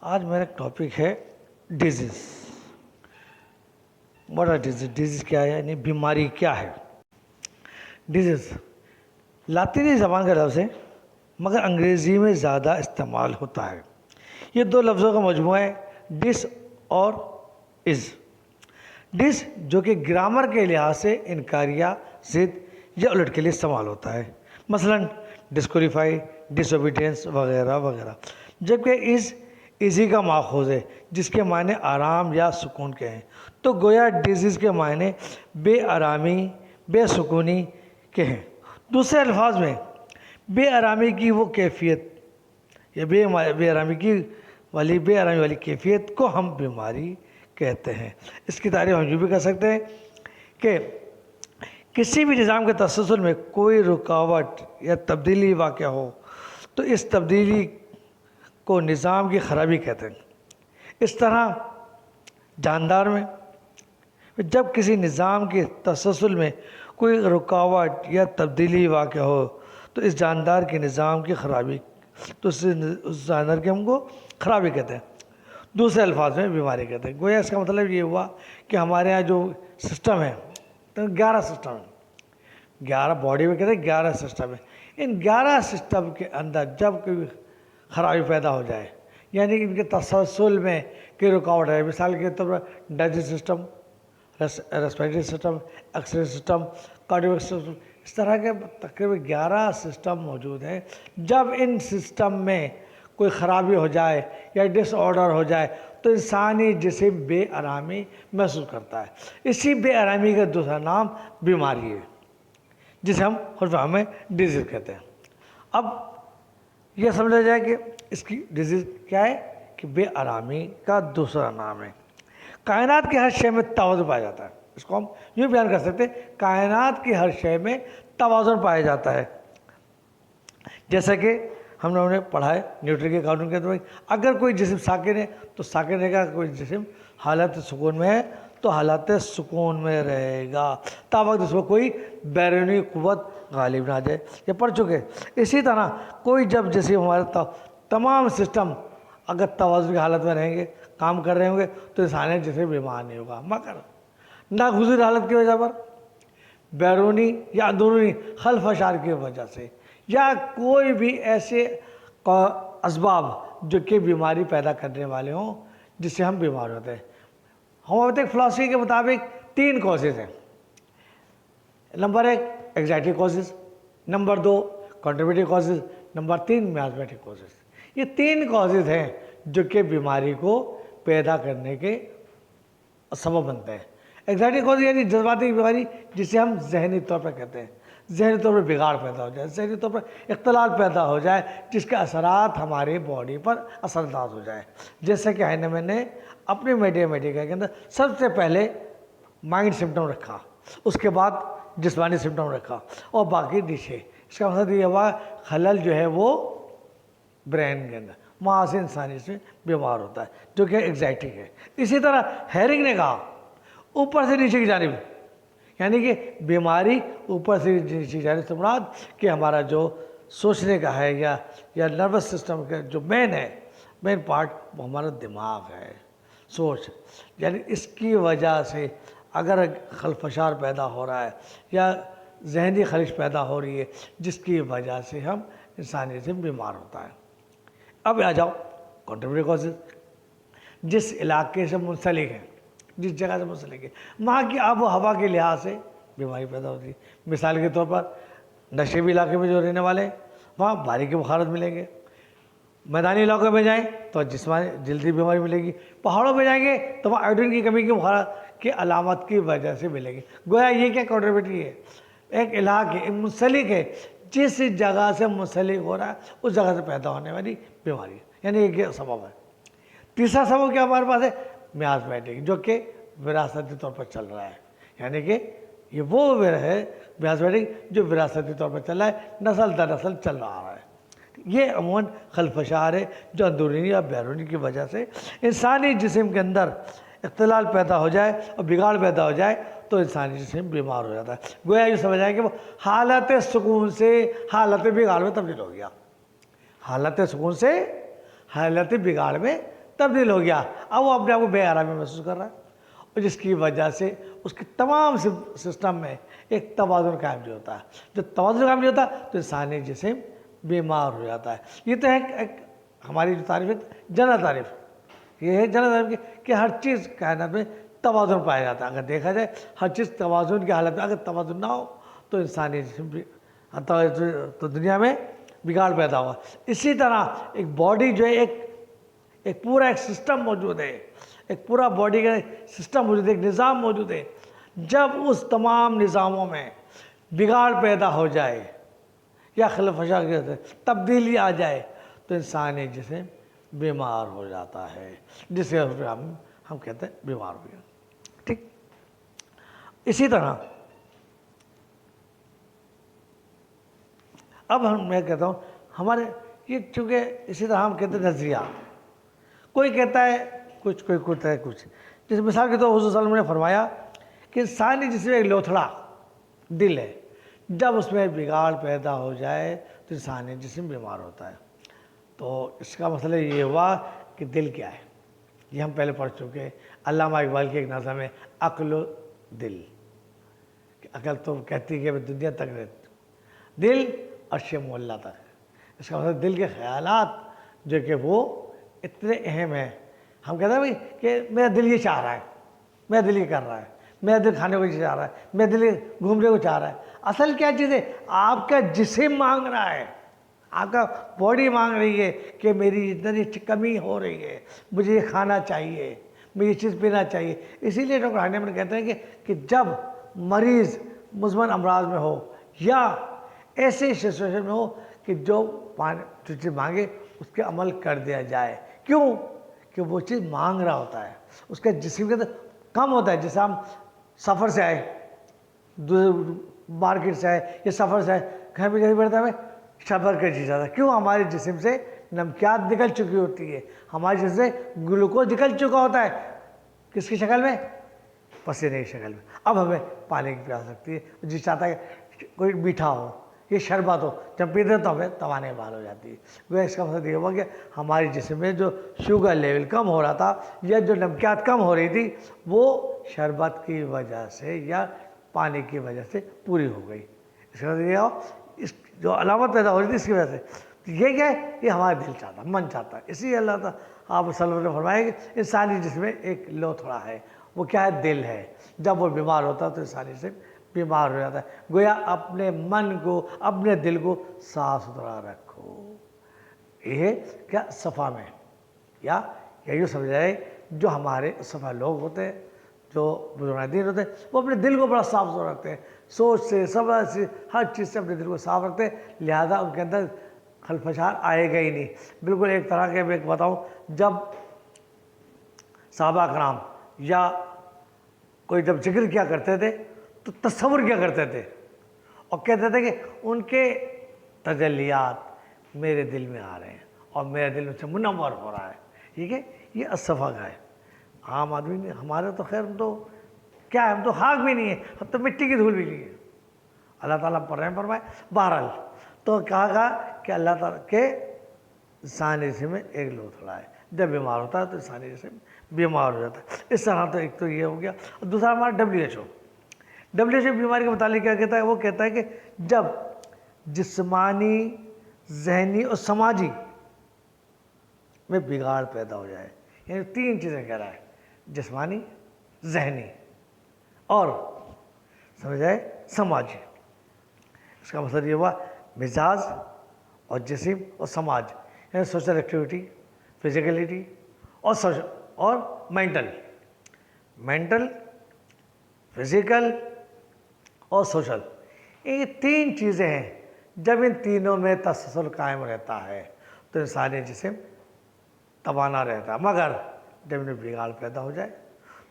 آج میرا ٹاپک ہے disease. What are disease? Disease کیا ہے یعنی بیماری کیا ہے؟ ڈیزیز لاطینی زبان کا لفظ ہے مگر انگریزی میں زیادہ استعمال ہوتا ہے. یہ دو لفظوں کا مجموعہ ہے، ڈس اور از. ڈس جو کہ گرامر کے لحاظ سے انکاریہ، ضد یا الٹ کے لیے استعمال ہوتا ہے، مثلا ڈسکوالیفائی، ڈس اوبیڈینس وغیرہ وغیرہ. جبکہ از ایزی کا ماخوذ ہے جس کے معنی آرام یا سکون کے ہیں. تو گویا ڈیزیز کے معنی بے آرامی، بے سکونی کے ہیں. دوسرے الفاظ میں بے آرامی کی وہ کیفیت یا بے آرامی والی کیفیت کو ہم بیماری کہتے ہیں. اس کی تعریف ہم یوں بھی کر سکتے ہیں کہ کسی بھی نظام کے تسلسل میں کوئی رکاوٹ یا تبدیلی واقع ہو تو اس تبدیلی کو نظام کی خرابی کہتے ہیں. اس طرح جاندار میں جب کسی نظام کے تسلسل میں کوئی رکاوٹ یا تبدیلی واقع ہو تو اس جاندار کے نظام کی خرابی، تو اس جاندار کے ہم کو خرابی کہتے ہیں. دوسرے الفاظ میں بیماری کہتے ہیں. گویا اس کا مطلب یہ ہوا کہ ہمارے یہاں جو سسٹم ہے تو 11 سسٹم ہے، 11 باڈی میں کہتے ہیں 11 سسٹم ہے. ان 11 سسٹم کے اندر جب کوئی خرابی پیدا ہو جائے یعنی ان کے تسلسل میں کوئی رکاوٹ ہے، مثال کے طور پر digestive system, respiratory system, excretory system, cardio system, اس طرح کے تقریباً 11 سسٹم موجود ہیں. جب ان سسٹم میں کوئی خرابی ہو جائے یا ڈس آرڈر ہو جائے تو انسانی جسم بے آرامی محسوس کرتا ہے. اسی بے آرامی کا دوسرا نام بیماری ہے جسے ہم خود میں ڈیزیز کہتے ہیں. اب یہ سمجھا جائے کہ اس کی ڈیزیز کیا ہے کہ بے آرامی کا دوسرا نام ہے. کائنات کے ہر شے میں توازن پایا جاتا ہے. اس کو ہم یوں بیان کر سکتے ہیں، کائنات کی ہر شے میں توازن پایا جاتا ہے. جیسا کہ ہم لوگوں نے پڑھا ہے نیوٹن کے قانون کے طور اگر کوئی جسم ساکن ہے تو ساکن رہے گا، کوئی جسم حالت سکون میں ہے تو حالت سکون میں رہے گا تا وقت اس کو کوئی بیرونی قوت غالب نہ آ جائے. یہ پڑھ چکے. اسی طرح کوئی جب جسم ہمارے تمام سسٹم اگر توازن کی حالت میں رہیں گے، کام کر رہے ہوں گے تو انسانی جسم بیمار نہیں ہوگا، مگر ناگزیر حالت کی وجہ پر، بیرونی یا اندرونی خلف اشار کی وجہ سے یا کوئی بھی ایسے اسباب جو کہ بیماری پیدا کرنے والے ہوں جس سے ہم بیمار ہوتے ہیں. ہومیوپیتھک فلاسفی کے مطابق 3 کازز ہیں. Number 1 exciting causes, number 2 contributory causes, number 3 miasmatic causes. یہ 3 کازز ہیں جو کہ بیماری کو پیدا کرنے کے سبب بنتے ہیں. ایگزائٹی کازز یعنی جذباتی بیماری جسے ہم ذہنی طور پر کہتے ہیں، ذہنی طور پر بگاڑ پیدا ہو جائے، ذہنی طور پر اختلال پیدا ہو جائے جس کے اثرات ہماری باڈی پر اثر انداز ہو جائے. جیسے کہ میں نے اپنی میڈیکل کے اندر سب سے پہلے مائنڈ سمٹم رکھا، اس کے بعد جسمانی سمٹم رکھا اور باقی نیچے. اس کا مطلب یہ ہوا خلل جو ہے وہ برین کے اندر، وہاں سے انسانی سے بیمار ہوتا ہے جو کہ ایگزائٹی ہے. اسی طرح ہیرنگ نے کہا اوپر سے نیچے کی جانب، یعنی کہ بیماری اوپر سے نیچے کی جانب سے مراد کہ ہمارا جو سوچنے کا ہے یا نروس سسٹم کا جو مین پارٹ وہ ہمارا دماغ ہے، سوچ. یعنی اس کی وجہ سے اگر خلفشار پیدا ہو رہا ہے یا ذہنی خلش پیدا ہو رہی ہے جس کی وجہ سے ہم انسانی جسم بیمار ہوتا ہے. اب آ جاؤ کنٹریبیوٹری کازز، جس علاقے سے منسلک ہے، جس جگہ سے منسلک ہے، وہاں کی آب و ہوا کے لحاظ سے بیماری پیدا ہوتی ہے. مثال کے طور پر نشیبی علاقے میں جو رہنے والے ہیں وہاں بھاری کے بخارات ملیں گے. میدانی علاقوں میں جائیں تو جسمانی جلدی بیماری ملے گی. پہاڑوں میں جائیں گے تو وہاں آیوڈین کی کمی کی بخارات کی علامت کی وجہ سے ملے گی. گویا یہ کیا کنٹریبیوٹری ہے، ایک علاقے منسلک ہے، جس جگہ سے منسلک ہو رہا ہے اس جگہ سے پیدا ہونے والی بیماری، یعنی ایک یہ سبب ہے. تیسرا سبب کیا ہمارے پاس ہے، میازمیٹک، جو کہ وراثتی طور پر چل رہا ہے. یعنی کہ یہ وہ ہے میازمیٹک جو وراثتی طور پر چل رہا ہے، نسل در نسل چل رہا ہے. یہ عموماً خلفشار ہے جو اندرونی یا بیرونی کی وجہ سے انسانی جسم کے اندر اختلال پیدا ہو جائے اور بگاڑ پیدا ہو جائے تو انسانی جسم بیمار ہو جاتا ہے. گویا یہ سمجھ آئے کہ وہ حالت سکون سے حالت بگاڑ میں تبدیل ہو گیا، حالت سکون سے حالت بگاڑ میں تبدیل ہو گیا، اب وہ اپنے آپ کو بے آرامی محسوس کر رہا ہے، اور جس کی وجہ سے اس کے تمام سسٹم میں ایک توازن قائم نہیں ہوتا ہے۔ جو توازن قائم نہیں ہوتا تو انسانی جسم بیمار ہو جاتا ہے۔ یہ تو ہے ایک ہماری جو تعریف ہے جنرل تعریف، یہ ہے جنرل تعریف کہ ہر چیز کائنات میں توازن پایا جاتا ہے۔ اگر دیکھا جائے ہر چیز توازن کی حالت میں، اگر توازن نہ ہو تو انسانی جسم تو دنیا میں بگاڑ پیدا ہوا۔ اسی طرح ایک باڈی جو ہے ایک پورا ایک سسٹم موجود ہے، ایک پورا باڈی کا سسٹم موجود ہے، ایک نظام موجود ہے۔ جب اس تمام نظاموں میں بگاڑ پیدا ہو جائے یا خلفشا تبدیلی آ جائے تو انسانی جسم بیمار ہو جاتا ہے، جسے ہم کہتے ہیں بیمار ہو گیا۔ ٹھیک، اسی طرح اب میں کہتا ہوں ہمارے یہ چونکہ اسی طرح ہم کہتے ہیں نظریہ، کوئی کہتا ہے کچھ، کوئی کہتا ہے کچھ۔ جس مثال کے طور حضور صلی اللہ علیہ وسلم نے فرمایا کہ انسانی جسم ایک لوتھڑا دل ہے، جب اس میں بگاڑ پیدا ہو جائے تو انسانی جسم بیمار ہوتا ہے۔ تو اس کا مسئلہ یہ ہوا کہ دل کیا ہے، یہ ہم پہلے پڑھ چکے ہیں۔ علامہ اقبال کی ایک نظم ہے عقل و دل، کہ عقل تو کہتی ہے کہ میں دنیا تک رہتی ہوں، دل عرش معلیٰ تک۔ اس کا مطلب دل کے خیالات جو کہ وہ اتنے اہم ہیں۔ ہم کہتے ہیں بھائی کہ میرا دل یہ چاہ رہا ہے، میرا دل یہ کر رہا ہے، میرا دل کھانے کو یہ چاہ رہا ہے، میرا دل گھومنے کو چاہ رہا ہے۔ اصل کیا چیز ہے؟ آپ کا جسم مانگ رہا ہے، آپ کا باڈی مانگ رہی ہے کہ میری اتنی کمی ہو رہی ہے، مجھے یہ کھانا چاہیے، مجھے یہ چیز پینا چاہیے۔ اسی لیے ڈاکٹر ہانیمن کہتے ہیں کہ جب مریض مزمن امراض میں ہو یا ایسے سچویشن میں ہو کہ جو چیز مانگے اس کے عمل کر دیا جائے۔ کیوں؟ کہ وہ چیز مانگ رہا ہوتا ہے، اس کا جسم کے کم ہوتا ہے۔ جیسے ہم سفر سے آئے، مارکیٹ سے آئے یا سفر سے آئے، گھر میں جیسے بیٹھتا ہے صبر کا جی جاتا ہے۔ کیوں؟ ہمارے جسم سے نمکیات نکل چکی ہوتی ہے، ہمارے جسم سے گلوکوز نکل چکا ہوتا ہے۔ کس کی شکل میں؟ پسینے کی شکل میں۔ اب ہمیں پانی کی پیاس لگتی ہے، جی چاہتا ہے کہ کوئی میٹھا ہو، یہ شربت ہو، جب پیتے ہیں تو ہمیں توانائی بحال ہو جاتی ہے۔ وہ اس کا مطلب یہ ہوا کہ ہمارے جسم میں جو شوگر لیول کم ہو رہا تھا یا جو نمکیات کم ہو رہی تھی وہ شربت کی وجہ سے یا پانی کی وجہ سے پوری ہو گئی۔ اس کا مطلب یہ ہو اس جو علامت پیدا ہو رہی تھی اس کی وجہ سے یہ کیا ہے؟ یہ ہمارا دل چاہتا، من چاہتا ہے۔ اسی لیے اللہ تعالیٰ آپ صلی اللہ علیہ وسلم نے فرمایا کہ انسانی جسم میں ایک لوتھڑا ہے، وہ کیا ہے؟ دل ہے۔ جب وہ بیمار ہوتا ہے تو انسانی جسم بیمار ہو جاتا ہے۔ گویا اپنے من کو، اپنے دل کو صاف ستھرا رکھو۔ یہ کیا صفا میں، یا یوں سمجھ جائے جو ہمارے صفا لوگ ہوتے ہیں، جو بزرگان دین ہوتے ہیں، وہ اپنے دل کو بڑا صاف ستھرا رکھتے ہیں، سوچ سے، سمجھ سے، ہر چیز سے اپنے دل کو صاف رکھتے ہیں، لہذا ان کے اندر خلفشار آئے گا ہی نہیں۔ بالکل ایک طرح کے میں بتاؤں، جب صحابہ کرام یا کوئی جب ذکر کیا کرتے تھے تو تصور کیا کرتے تھے اور کہتے تھے کہ ان کے تجلیات میرے دل میں آ رہے ہیں اور میرے دل میں سے منور ہو رہا ہے۔ ٹھیک ہے، یہ الصفا کا ہے۔ عام آدمی نے ہمارے تو خیر ہم تو کیا ہے، ہم تو خاک بھی نہیں ہے، ہم تو مٹی کی دھول بھی نہیں ہے۔ اللہ تعالیٰ پر رحم فرمائے۔ بہرحال تو کہا کہ اللہ تعالیٰ کے انسانی جسم میں ایک لوتھڑا ہے، جب بیمار ہوتا ہے تو انسانی جسم بیمار ہو جاتا ہے۔ اس طرح تو ایک تو یہ ہو گیا۔ اور دوسرا ہمارا WHO بیماری کے متعلق کیا کہتا ہے؟ وہ کہتا ہے کہ جب جسمانی، ذہنی اور سماجی میں بگاڑ پیدا ہو جائے، یعنی تین چیزیں کہہ رہا ہے، جسمانی، ذہنی اور سمجھ آئے سماجی۔ اس کا مطلب یہ ہوا مزاج اور جسم اور سماج، یعنی سوشل ایکٹیویٹی، فزیکلٹی اور مینٹل، فزیکل اور سوشل، یہ تین چیزیں ہیں۔ جب ان تینوں میں تسلسل قائم رہتا ہے تو انسانی جسم توانا رہتا ہے، مگر جب انہیں بگاڑ پیدا ہو جائے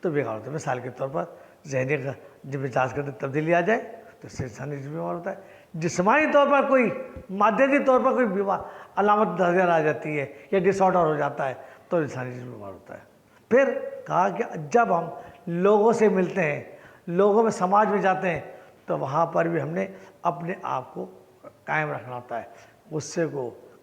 تو بگاڑ ہوتا ہے۔ مثال کے طور پر ذہنی جب مزاج کے اندر تبدیلی آ جائے تو اس سے انسانی جسم بیمار ہوتا ہے۔ جسمانی طور پر کوئی، مادیاتی طور پر کوئی علامت نظر آ جاتی ہے یا ڈس آرڈر ہو جاتا ہے تو انسانی جسم بیمار ہوتا ہے۔ پھر کہا کہ جب ہم لوگوں سے ملتے ہیں، لوگوں میں، سماج میں جاتے ہیں تو وہاں پر بھی ہم نے اپنے آپ کو قائم رکھنا ہوتا ہے، غصے کو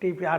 TPR